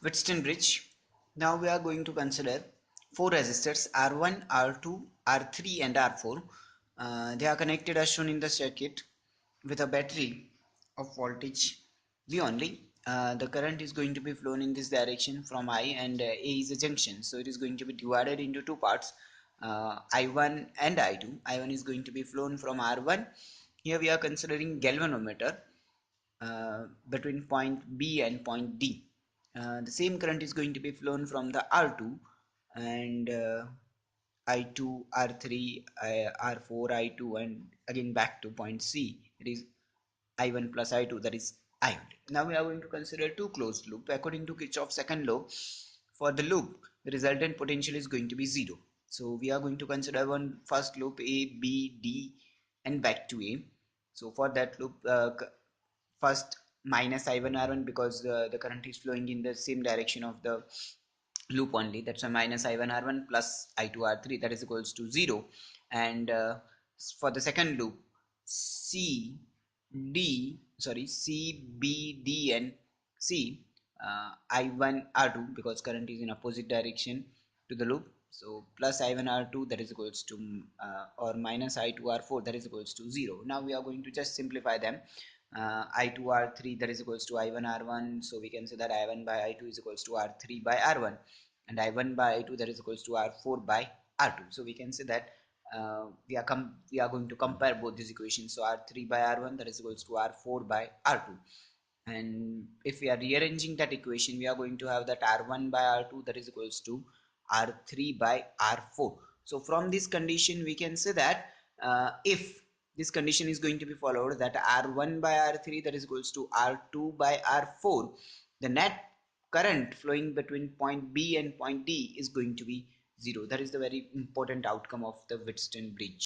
Wheatstone bridge. Now we are going to consider four resistors R1, R2, R3 and R4. They are connected as shown in the circuit with a battery of voltage V only. The current is going to be flown in this direction from I, and A is a junction, so it is going to be divided into two parts, I1 and I2. I1 is going to be flown from R1. Here we are considering galvanometer between point B and point D. The same current is going to be flown from the R2, and I2, R3, R4, I2, and again back to point C. It is I1 plus I2, that is iode. Now we are going to consider two closed loop. According to Kirchhoff's second law, for the loop, the resultant potential is going to be zero. So we are going to consider one first loop A, B, D, and back to A. So for that loop, first minus I1 R1, because the current is flowing in the same direction of the loop only, that's a minus I1 R1 plus I2 R3, that is equals to 0. And for the second loop, C, B, D and C, I1 R2, because current is in opposite direction to the loop, so plus I1 R2, that is equals to or minus I2 R4, that is equals to 0. Now we are going to just simplify them. I2 R3, that is equals to I1 R1, so we can say that I1 by I2 is equals to R3 by R1, and I1 by I2, that is equals to R4 by R2. So we can say that we are going to compare both these equations. So R3 by R1, that is equals to R4 by R2. And if we are rearranging that equation, we are going to have that R1 by R2, that is equals to R3 by R4. So from this condition we can say that if this condition is going to be followed, that R1 by R3, that is equals to R2 by R4, the net current flowing between point B and point D is going to be zero. That is the very important outcome of the Wheatstone bridge.